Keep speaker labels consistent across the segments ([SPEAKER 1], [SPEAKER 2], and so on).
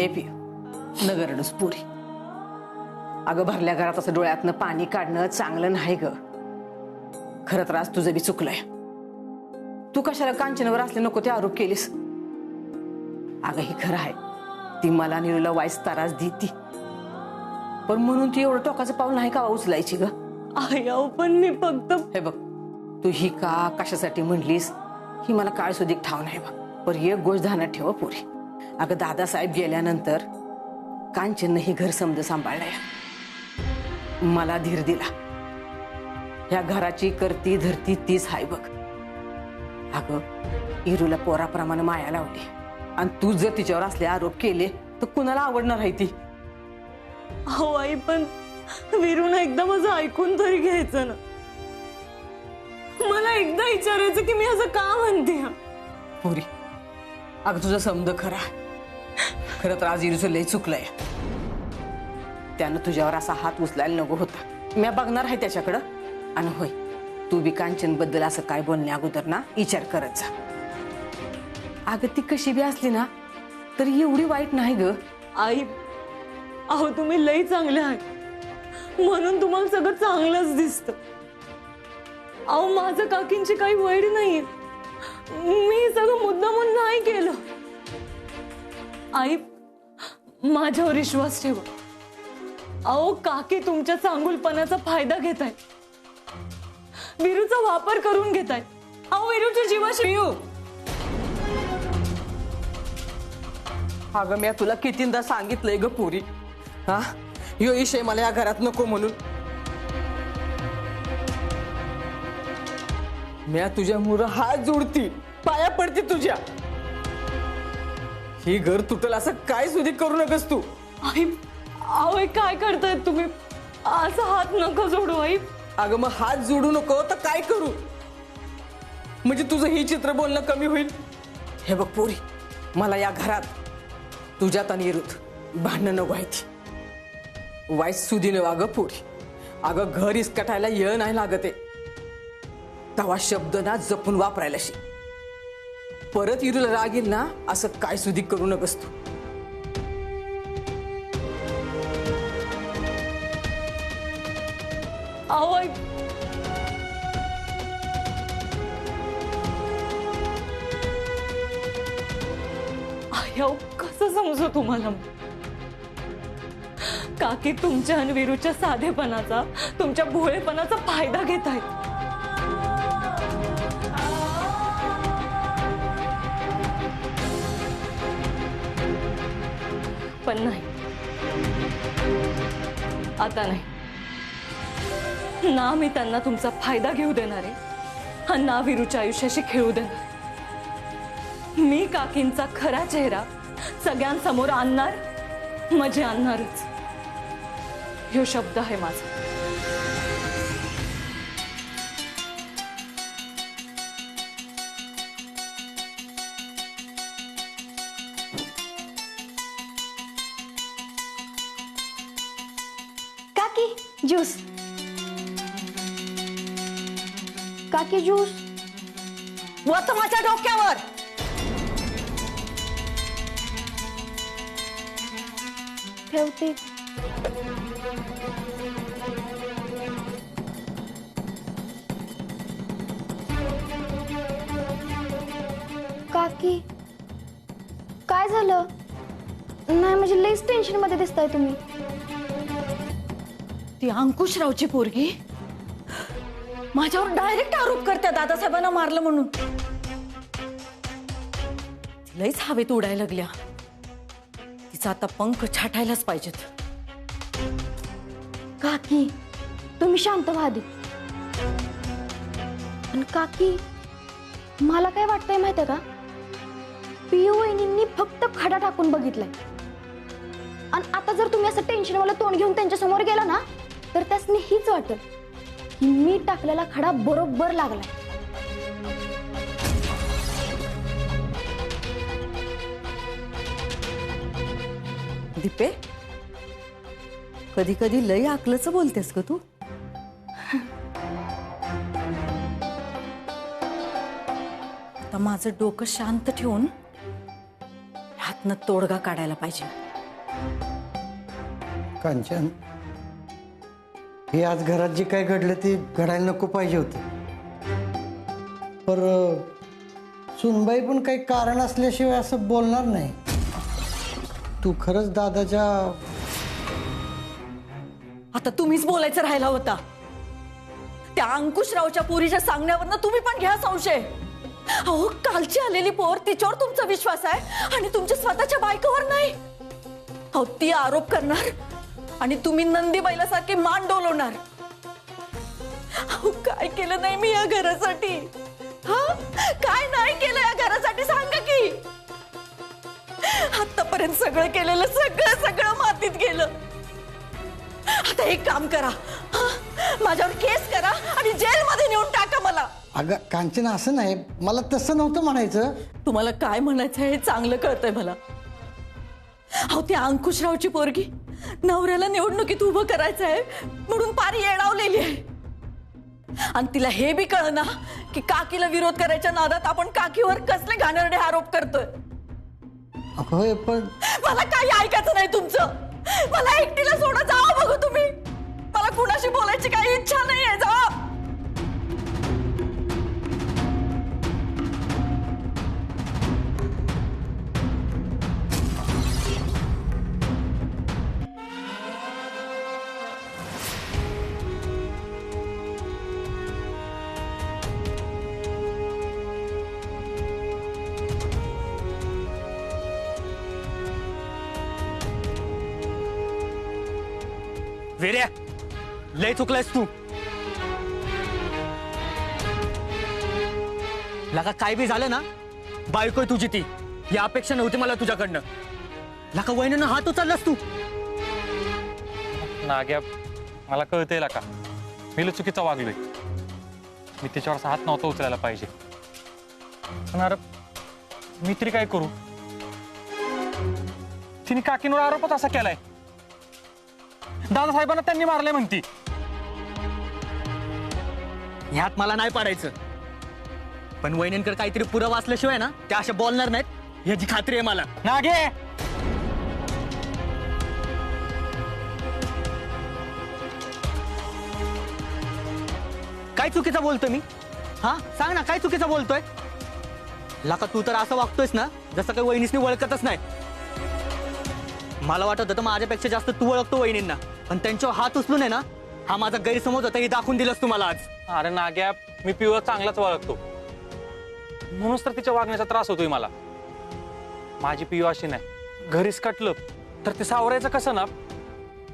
[SPEAKER 1] हे पिय नगरडूस पुरी. अगं भरल्या घरात असं डोळ्यातनं पाणी काढणं चांगलं नाही ग. खरं तर आज तुझं बी चुकलंय. तू कशाला कांचनवर असले नको ते आरोप केलीस. अगं ही खरं आहे, ती मला निरूला वाईस त्रास देती, पण म्हणून ती एवढं टोकाचं पाऊल नाही का उचलायची ग.
[SPEAKER 2] आई अहो पण मी फक्त
[SPEAKER 1] हे बघ, तू ही का कशासाठी म्हणलीस ही मला काळ सुधीक ठाव नाही बघ. पर एक गोष्ट ध्यानात ठेव पुरी. अगं दादासाहेब गेल्यानंतर कांचननं ही घर समज सांभाळलंय. मला धीर दिला. ह्या घराची करती धरती तीच हाय बघ. अगं इरूला पोराप्रमाणे माया लावली आणि तू जर तिच्यावर असले आरोप केले तर कुणाला आवडणार आहे ती.
[SPEAKER 2] अहो आई पण वीरून एकदा माझं ऐकून तरी घ्यायचं ना. मला एकदा विचारायचं की मी असं का म्हणते.
[SPEAKER 1] पुरी अगं तुझं समज खरा. खरं तर आज इरूचं लय चुकलंय. त्यानं तुझ्यावर असा हात उचलायला नको होता. मी बघणार आहे त्याच्याकडं. आणि होय, तू बी कांचन बद्दल असं काय बोलण्या अगोदर ना विचार करत जा. अगं ती कशी बी असली ना तरी एवढी वाईट नाही ग.
[SPEAKER 2] आई अहो तुम्ही लई चांगले आहे म्हणून तुम्हाला सगळं चांगलंच दिसतं. अहो माझं काकींची काही वैर नाहीये. मी सगळं मुद्दामून नाही केलं. आई माझ्यावर विश्वास ठेवा. अहो काकी तुमच्या चांगुलपणाचा फायदा घेताय. वीरूचा वापर करून घेताय. अहो वीरूच्या जीवाशी
[SPEAKER 1] पियू, अगं मी तुला कितींदा सांगितलंय ग पुरी, हा यो विषय मला या घरात नको म्हणून. मी तुझ्या मुळे हात जोडती, पाया पडते तुझ्या. ही घर तुटल असं काय सुधी करू नकस तू.
[SPEAKER 2] आई अहो हे काय करताय तुम्ही. असं हात नका जोडू आई.
[SPEAKER 1] अगं मग हात जोडू नको तर काय करू. म्हणजे तुझं ही चित्र बोलणं कमी होईल. हे बघ पोरी, मला या घरात तुझ्यात आणि इरूत भांडणं नको आहे ती. वाईट सुधीने वाग पोरी. अगं घर इसकटायला येळ नाही लागत आहे. तवा शब्द ना जपून वापरायला शिक. परत इरूला राग येईल ना असं काय सुधी करू नकस तू.
[SPEAKER 2] अहो आई अहो कसं समजू तुम्हाला. काकी तुमच्या आणि वीरूच्या साधेपणाचा तुमच्या भोळेपणाचा फायदा घेत आहेत. पण नाही, आता नाही ना. मी त्यांना तुमचा फायदा घेऊ देणार आहे आणि ना वीरूच्या आयुष्याशी खेळू देणार. मी काकींचा खरा चेहरा सगळ्यांसमोर आणणार म्हणजे आणणारच. ह्यो शब्द आहे माझा.
[SPEAKER 3] काकी ज्यूस. काकी ज्यूस.
[SPEAKER 1] वत माझ्या डोक्यावर.
[SPEAKER 3] ठेवते. काकी काय झालं. नाही म्हणजे लईच टेन्शन मध्ये दिसताय तुम्ही.
[SPEAKER 2] ती अंकुशरावची पोरगी माझ्यावर डायरेक्ट आरोप करते दादासाहेबांना मारलं म्हणून. तिलाच हवेत उडायला लागल्या. तिचा आता पंख छाटायलाच पाहिजेत.
[SPEAKER 3] काकी तुम्ही शांत व्हा आधी. पण काकी मला काय वाटतंय माहितीये का, पियू वहिनींनी फक्त खडा टाकून बघितलाय. आणि आता जर तुम्ही असं टेन्शन वाला तोंड घेऊन त्यांच्या समोर गेला ना तर त्यासनी हीच वाटत की मी टाकलेला खडा बरोबर लागलाय.
[SPEAKER 4] दीपे, कधी कधी लई आकलच बोलतेस ग तू.
[SPEAKER 2] आता माझं डोकं शांत ठेवून ह्यातनं तोडगा काढायला पाहिजे.
[SPEAKER 5] कांचन, हे आज घरात जे काय घडलं ते घडायला नको पाहिजे होतं. पर सुनबाई पण काही कारण असल्याशिवाय असं बोलणार नाही. तू खरंच दादाच्या...
[SPEAKER 2] आता तुम्हीच बोलायचं राहिला होता. त्या अंकुशरावच्या पोरीच्या सांगण्यावरनं तुम्ही पण घ्या संशय. अहो, कालची आलेली पोर, तिच्यावर तुमचा विश्वास आहे आणि तुमच्या स्वतःच्या बायकोवर नाही. अहो, ती आरोप करणार आणि तुम्ही नंदी बैलासारखे मान डोलवणार. अहो, काय केलं नाही मी या घरासाठी? हा, काय नाही केलं या घरासाठी सांगा की. आतापर्यंत सगळं केलेलं सगळं मातीत गेलं. आता एक काम करा, माझ्यावर केस करा आणि जेलमध्ये नेऊन टाका मला.
[SPEAKER 5] अगं कांचन, असं नाही, मला तसं नव्हतं म्हणायचं.
[SPEAKER 2] तुम्हाला काय म्हणायचं हे चांगलं कळतंय मला. अहो, त्या अंकुशरावची पोरगी नवऱ्याला निवडणुकीत उभं करायचं आहे म्हणून पारी येडावलेली आहे. आणि तिला हे बी कळना की काकीला विरोध करायच्या नादात आपण काकीवर कसले घाणेरडे आरोप करतोय.
[SPEAKER 5] होय, पण
[SPEAKER 2] मला काही ऐकायचं नाही तुमचं. मला एकटीला सोडा, जावा बघू तुम्ही. मला कुणाशी बोलायची काही इच्छा नाहीये, जावा.
[SPEAKER 6] वेड्या, लय चुकलायस तू. लका काय बी झालं ना, बायकोय तुझी ती, ही अपेक्षा नव्हती मला तुझ्याकडनं. लका वहिनीनं हात उचललास तू.
[SPEAKER 7] नाग्या, मला कळतंय का मी चुकीचा वागलोय. मी तिच्यावर असा हात नव्हता उचलायला पाहिजे. पण अरे मी तरी काय करू? तिने काकींवर आरोपच असा केलाय. दादासाहेबांना त्यांनी मारले म्हणती.
[SPEAKER 6] ह्यात मला नाही पाडायचं, पण वहिनींकडे काहीतरी पुरावा असल्याशिवाय ना त्या अशा बोलणार नाहीत याची खात्री आहे मला.
[SPEAKER 7] नागे,
[SPEAKER 6] काय चुकीचं बोलतोय मी? हा, सांग ना, काय चुकीचं बोलतोय? लाका, तू तर असं वागतोयस ना जसं काही वहिनीसनी ओळखतच नाही. मला वाटत होतं माझ्यापेक्षा जास्त तू ओळखतो वहिनींना, पण त्यांच्यावर हात उचलून आहे ना, हा माझा गैरसमज होता, हे दाखवून दिलंस तुम्हाला आज.
[SPEAKER 7] अरे नाग्या, मी पिवळा चांगलाच ओळखतो, म्हणूनच तर तिच्या वागण्याचा त्रास होतोय मला. माझी पिऊ अशी नाही, घरीच कटलं तर ते सावरायचं कसं ना,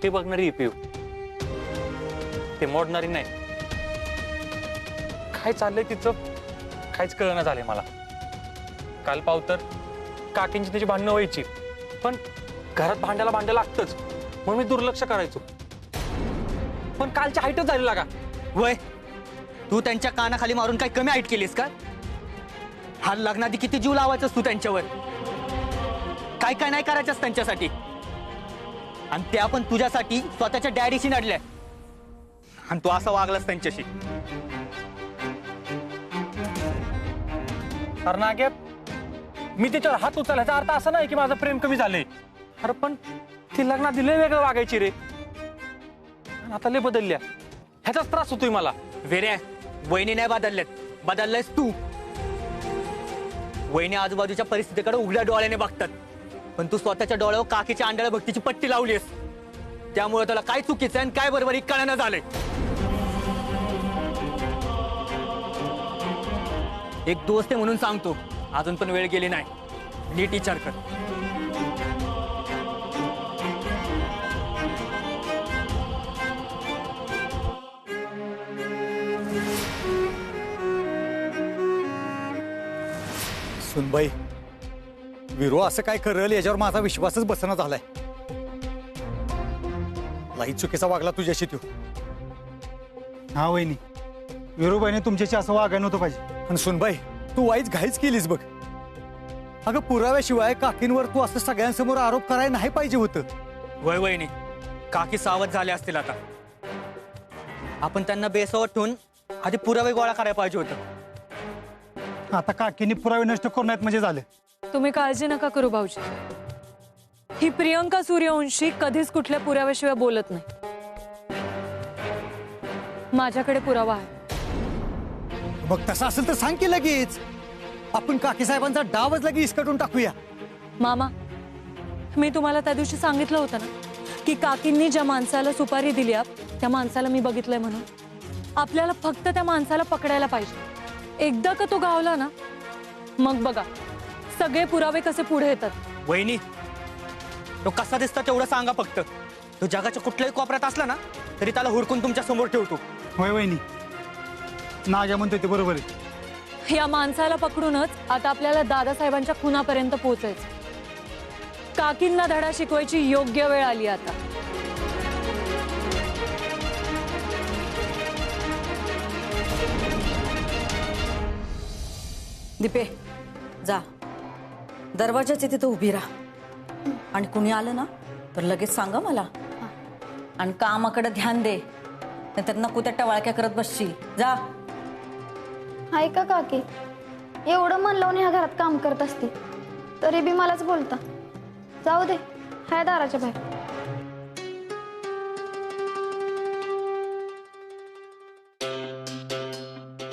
[SPEAKER 7] ते बघणारी पिऊ, ते मोडणारी नाही. काय चाललंय तिचं काहीच कळना झालंय मला. काल पाव तर काकींची तिची भांडणं व्हायची, पण घरात भांड्याला लागतच म्हणून मी दुर्लक्ष करायचो. पण कालच्या हाईटच झालेला का?
[SPEAKER 6] वय, तू त्यांच्या कानाखाली मारून काही कमी हाईट केलीस का? हा लग्नाआधी किती जीव लावायचास तू त्यांच्यावर, काय काय नाही करायचंस त्यांच्यासाठी, आणि त्या पण तुझ्यासाठी स्वतःच्या डॅडीशी नडल्या, आणि तू असं वागलास त्यांच्याशी.
[SPEAKER 7] अरे नाग्या, मी तिच्यावर हात उचलायचा अर्थ असा नाही की माझं प्रेम कमी झालंय. अरे पण ती लग्नात दिले वेगळं वागायची रे, आता लय बदलल्या, ह्याचाच त्रास होतोय मला.
[SPEAKER 6] वेऱ्या, वहिनी नाही बदलल्यात, बदललायस तू. वहिनी आजूबाजूच्या परिस्थितीकडे उघड्या डोळ्याने बघतात, पण तू स्वतःच्या डोळ्यावर काकीच्या अंड्याला भक्तीची पट्टी लावलीस. त्यामुळे तुला काय चुकीचं आणि काय बरोबर कळणं झालंय. एक दोस्त आहे म्हणून सांगतो, अजून पण वेळ गेली नाही, नीट विचार कर.
[SPEAKER 8] सुनबाई, विरो असं काय करेल याच्यावर माझा विश्वासच बसना झालाय. लई चुकीचा वागला तुझ्याशी तू.
[SPEAKER 9] हा वहिनी, विरोबाईने तुमच्याशी असं वागायला नव्हतं पाहिजे.
[SPEAKER 8] पण सुनबाई, तू वाईच घाईच केलीस बघ. अगं, पुराव्याशिवाय काकींवर तू असं सगळ्यांसमोर आरोप करायला नाही पाहिजे होतं.
[SPEAKER 6] वय वहिनी, काकी सावध झाले असतील आता. आपण त्यांना बेसावत ठेवून आधी पुरावे गोळा करायला पाहिजे होतं.
[SPEAKER 9] आता काकींनी पुरावे नष्ट करू नयेत म्हणजे झाले.
[SPEAKER 2] तुम्ही काळजी नका करू भाऊजी. ही प्रियंका सूर्यवंशी कधीच कुठल्या पुराव्याशिवाय बोलत नाही. माझ्याकडे पुरावा आहे.
[SPEAKER 8] बघ तसं असेल तर सांग की लगेच. आपण काकी साहेबांचा डावच लगेच इसकटून टाकूया.
[SPEAKER 2] मामा, मी तुम्हाला त्या दिवशी सांगितलं होतं ना की काकींनी ज्या माणसाला सुपारी दिली त्या माणसाला मी बघितलंय म्हणून. आपल्याला फक्त त्या माणसाला पकडायला पाहिजे. एकदा का तो गावला ना, मग बघा सगळे पुरावे कसे पुढे येतात.
[SPEAKER 6] वहिनी, तो कसा दिसतो तेवढं सांगा फक्त. तो जगाच्या कुठल्याही कोपऱ्यात असला ना तरी त्याला हुडकून तुमच्या समोर ठेवतो.
[SPEAKER 9] होय वहिनी, नाग्या म्हणतोय ते बरोबर आहे.
[SPEAKER 2] या माणसाला पकडूनच आता आपल्याला दादासाहेबांच्या खुनापर्यंत पोहोचायचं. काकींना धडा शिकवायची योग्य वेळ आली आता.
[SPEAKER 4] दीपे, जा दरवाजाच्या तिथं उभी राहा आणि कुणी आलं ना तर लगेच सांगा मला. आणि कामाकडे ध्यान दे, नाहीतर नको त्या टवाळक्या करत बसशील. जा.
[SPEAKER 3] ऐका काकी, एवढं मन लावून ह्या घरात काम करत असते तरी बी मलाच बोलता. जाऊ दे, हाय दाराच्या बाहेर.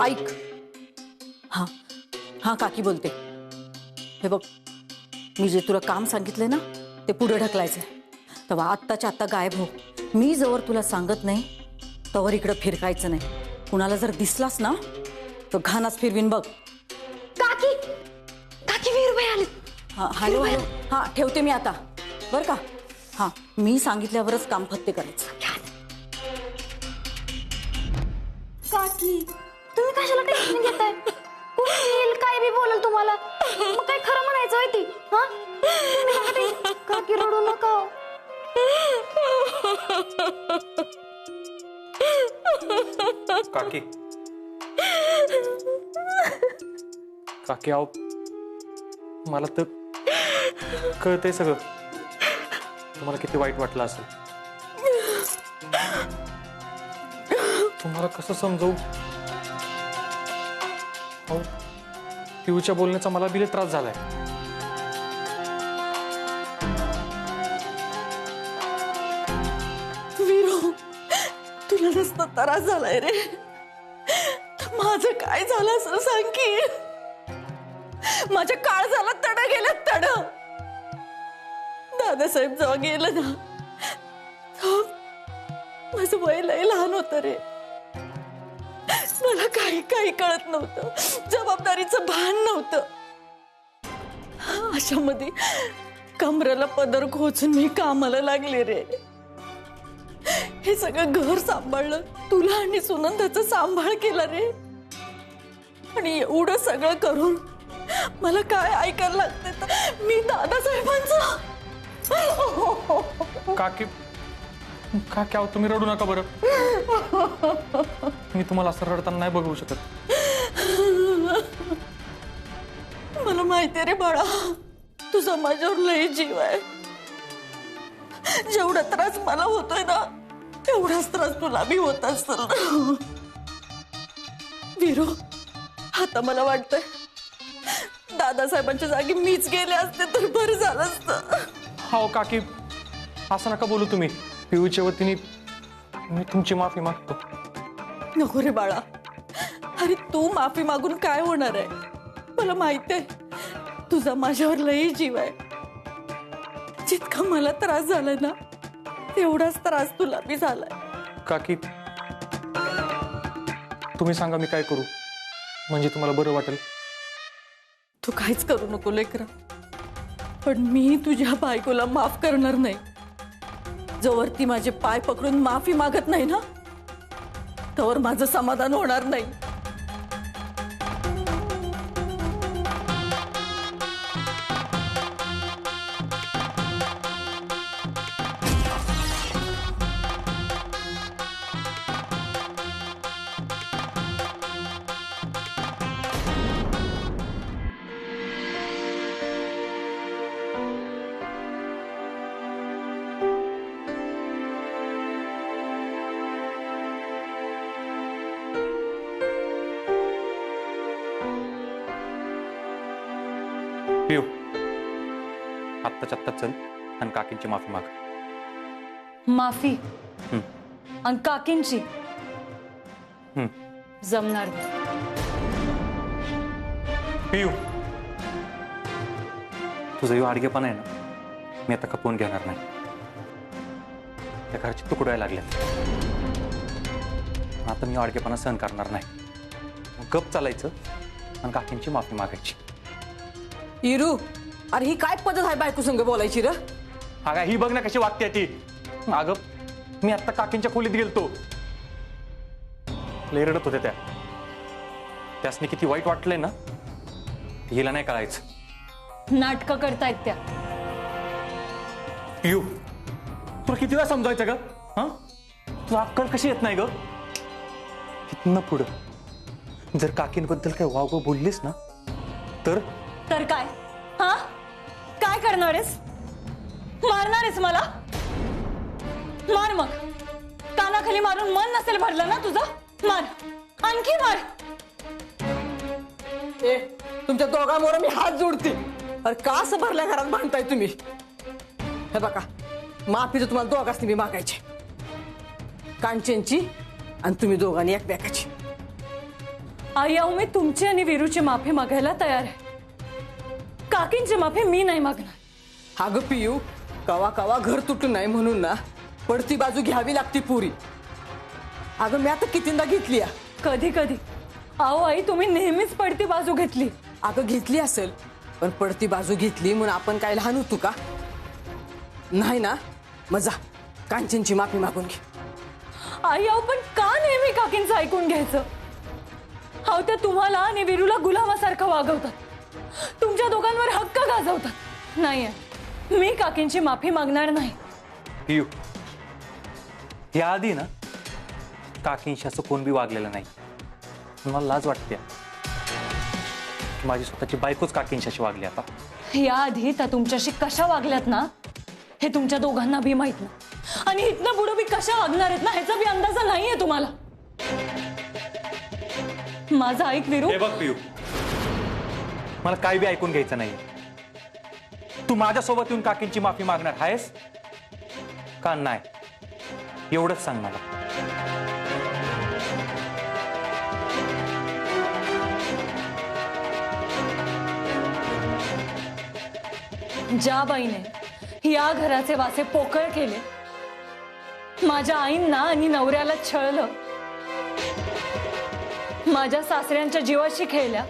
[SPEAKER 4] ऐक. हा हा काकी बोलते. हे बघ, मी जे तुला काम सांगितलंय ना ते पुढे ढकलायचंय. तेव्हा आत्ताच्या आत्ता गायब हो. मी जवळ तुला सांगत नाही तवर इकडं फिरकायचं नाही. कुणाला जर दिसलास ना तर घानाच फिरवीन बघ.
[SPEAKER 3] काकी, काकी वीरबाई आले.
[SPEAKER 4] हा, हॅलो हॅलो. हा, ठेवते मी आता बरं का. हा, मी सांगितल्यावरच काम फत्ते करायचं.
[SPEAKER 3] काकी, तुम्ही कशाला टेन्शन घेताय? कोणी येईल काय बी बोलल तुम्हाला, मग काय खरं म्हणायचं होय ती? हा, तुम्ही नका टेन्शन. काकी रडू नका हो.
[SPEAKER 7] काकी काकी आहो, मला तर कळतंय सगळं. तुम्हाला किती वाईट वाटलं असेल. तुम्हाला कसं समजवू. अहो, पिऊच्या बोलण्याचा मला बिले त्रास झालाय.
[SPEAKER 4] वीरू, तुला नसता त्रास झालाय रे. तर माझं काय झालं असं सांग की. माझ्या काळ झाला, तड गेलं तड. दादासाहेब जेव्हा गेलं ना माझं वय लय लहान होतं रे. मला काही काही कळत नव्हतं, जबाबदारीचं भान नव्हतं. अशामध्ये कमरेला पदर खोचून मी कामाला लागले रे. हे सगळं घर सांभाळलं, तुला आणि सुनंदाचा सांभाळ केला रे. आणि एवढं सगळं करून मला काय ऐकायला लागतंय तर मी दादासाहेबांचं.
[SPEAKER 7] काकी काकी आहो, तुम्ही रडू नका बरं. मी तुम्हाला असं रडताना नाही बघू शकत.
[SPEAKER 4] मला माहितीये रे बाळा, तुझा माझ्यावर लय जीव आहे. जेवढा त्रास मला होतोय ना तेवढाच त्रास तुला बी होत असेल. वीरू, आता मला वाटतंय दादासाहेबांच्या जागी मीच गेले असते तर बरं झालं असतं.
[SPEAKER 7] हो काकी, असं नका बोलू तुम्ही. पिऊच्या वतीने मी तुमची माफी मागतो.
[SPEAKER 4] नको रे बाळा. अरे तू माफी मागून काय होणार आहे. मला माहित आहे तुझा माझ्यावर लई जीव आहे. जितका मला त्रास झाला ना तेवढाच त्रास तुला बी झालाय.
[SPEAKER 7] काकी, तुम्ही सांगा मी काय करू म्हणजे तुम्हाला बरं वाटेल.
[SPEAKER 4] तू काहीच करू नको लेकरा, पण मी तुझ्या बायकोला माफ करणार नाही. जोवर ती माझे पाय पकडून माफी मागत नाही ना तोवर माझं समाधान होणार नाही.
[SPEAKER 7] पिऊ, आत्ताच चल. आणि काकींची माफी माग.
[SPEAKER 2] माफी
[SPEAKER 7] हं.
[SPEAKER 2] आणि काकींची
[SPEAKER 7] हं.
[SPEAKER 2] जमणार नाही.
[SPEAKER 7] पियू, तुझा यो आडगेपणा आहे ना, मी आता खपवून घेणार नाही. त्या घरचे तुकडायला लागले, आता मी आडगेपणा सहन करणार नाही. मग गप चालायचं आणि काकींची माफी मागायची.
[SPEAKER 1] इरू, अरे ही काय पद्धत आहे बायको संग बोलायची र?
[SPEAKER 7] अगं ही बघ ना कशी वागते ती. अगं मी आता काकींच्या खोलीत गेलतो, लय रडत होत्या त्या. त्यासनी किती वाईट वाटलंय ना, हिला नाही कळायचं.
[SPEAKER 2] नाटकं करतायत त्या.
[SPEAKER 7] पियू, तुला किती वेळा समजायचं ग? हा, तुला अक्कल कशी येत नाही ग? इथनं पुढं जर काकींबद्दल काही वावगं बोललीस ना, तर
[SPEAKER 2] तर काय? हा, काय करणार आहेस? मारणार आहेस मला? मार मग. कानाखाली मारून मन नसेल भरलं ना तुझं? मार, आणखी मार.
[SPEAKER 1] ए, तुमच्या दोघांवर मी हात जोडते. अरे का असं भरल्या घरात बांधताय तुम्ही? हे बघा, माफी तर तुम्हाला दोघांनी मी मागायची, कांचनची आणि तुम्ही दोघांनी एकमेकाची.
[SPEAKER 2] आई, अहो मी तुमची आणि वीरूची माफी मागायला तयार आहे. काकींची माफी मी नाही मागणार.
[SPEAKER 1] अगं पियू, कवा कवा घर तुटून नाही म्हणून ना पडती बाजू घ्यावी लागती पुरी. अगं मी आता कितींदा घेतली.
[SPEAKER 2] कधी कधी. अहो आई, तुम्ही नेहमीच पडती बाजू घेतली.
[SPEAKER 1] अगं घेतली असेल, पण पडती बाजू घेतली म्हणून आपण काय लहान होतो का? नाही ना, मजा कांचनची माफी मागून घे.
[SPEAKER 2] आई, अहो पण का नेहमी काकींचं ऐकून घ्यायचं? अहो त्या तुम्हाला आणि वीरूला गुलामासारखं वागवतात, तुमच्या दोघांवर हक्क गाजवतात. नाहीये, मी काकींची माफी मागणार नाही.
[SPEAKER 7] पियू, याआधी ना काकींशी असं कोण बी वागलेलं नाही. मला लाज वाटते की माझी स्वतःची बायकोच काकींशी वागली. आता
[SPEAKER 2] याआधी त्या तुमच्याशी कशा वागल्यात ना, हे तुमच्या दोघांना बी माहित नाही. आणि इथनं पुढे बी कशा वागणार आहेत ना, ह्याचा बी अंदाजा नाहीये तुम्हाला. माझं ऐक वीरू.
[SPEAKER 7] हे बघ पियू, मला काय बी ऐकून घ्यायचं नाही. तू माझ्यासोबत येऊन काकींची माफी मागणार आहेस का नाही, एवढंच सांग मला.
[SPEAKER 2] ज्या बाईने या घराचे वासे पोकळ केले, माझ्या आईंना आणि नवऱ्याला छळलं, माझ्या सासऱ्यांच्या जीवाशी खेळल्या,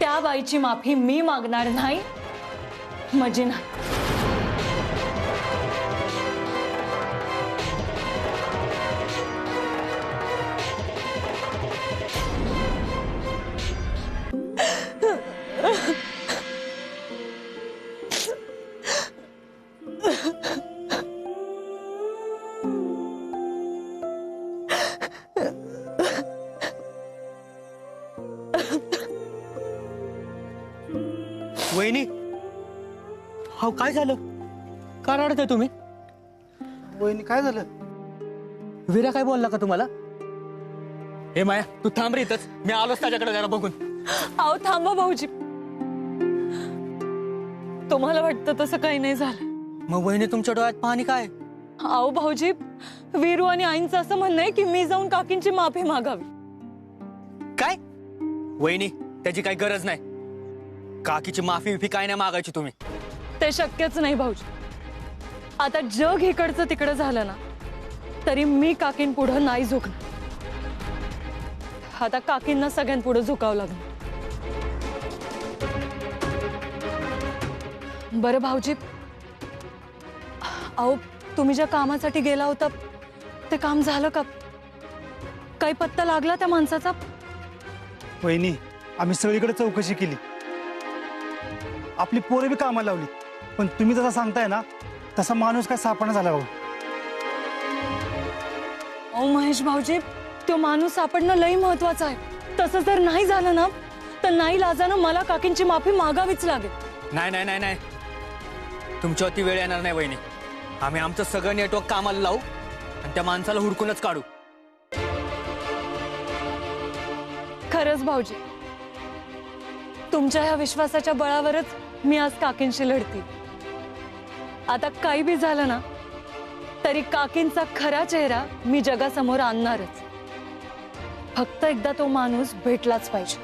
[SPEAKER 2] त्या बाईची माफी मी मागणार नाही म्हणजे नाही.
[SPEAKER 6] वहिनी, हो काय झालं? का रडताय तुम्ही?
[SPEAKER 9] वहिनी काय झालं?
[SPEAKER 6] वीरा काय बोलला का तुम्हाला? हे माया, तू थांब रे इथंच, मी आलोच त्याच्याकडे जरा बघून.
[SPEAKER 2] अहो थांबा भाऊजी, तुम्हाला वाटतं तसं काही नाही झालं.
[SPEAKER 6] मग वहिनी तुमच्या डोळ्यात पाणी काय?
[SPEAKER 2] अहो भाऊजी, वीरू आणि आईंचं असं म्हणणं आहे की मी जाऊन काकींची माफी मागावी.
[SPEAKER 6] काय? वहिनी, त्याची काही गरज नाही. काकीची माफी बिफी काय नाही मागायची तुम्ही.
[SPEAKER 2] ते शक्यच नाही भाऊजी. आता जग इकडचं तिकडं झालं ना, तरी मी काकींपुढं नाही झुकणार. आता काकींना सगळ्यांपुढं झुकावं लागणार. बरं भाऊजी, अहो तुम्ही ज्या कामासाठी गेला होता ते काम झालं का? काही पत्ता लागला त्या माणसाचा?
[SPEAKER 9] वहिनी, आम्ही सगळीकडे चौकशी केली, आपली पोरं बी कामाला लावली, पण तुम्ही जसा सांगताय ना तसा माणूस काय सापडा झाला भाऊ.
[SPEAKER 2] अहो महेश भाऊजी, तो माणूस सापडणं लई महत्वाचं आहे. तसं जर नाही झालं ना, तर नाही लाजानं मला काकींची माफी मागावीच लागेल.
[SPEAKER 6] नाही नाही नाही नाही, तुमच्यावरती वेळ येणार नाही वहिनी. आम्ही आमचं सगळं नेटवर्क कामाला लावू आणि त्या माणसाला हुडकूनच काढू.
[SPEAKER 2] खरंच भाऊजी, तुमच्या ह्या विश्वासाच्या बळावरच मी आज काकींशी लढते. आता काही बी झालं ना तरी काकींचा खरा चेहरा मी जगासमोर आणणारच. फक्त एकदा तो माणूस भेटलाच पाहिजे.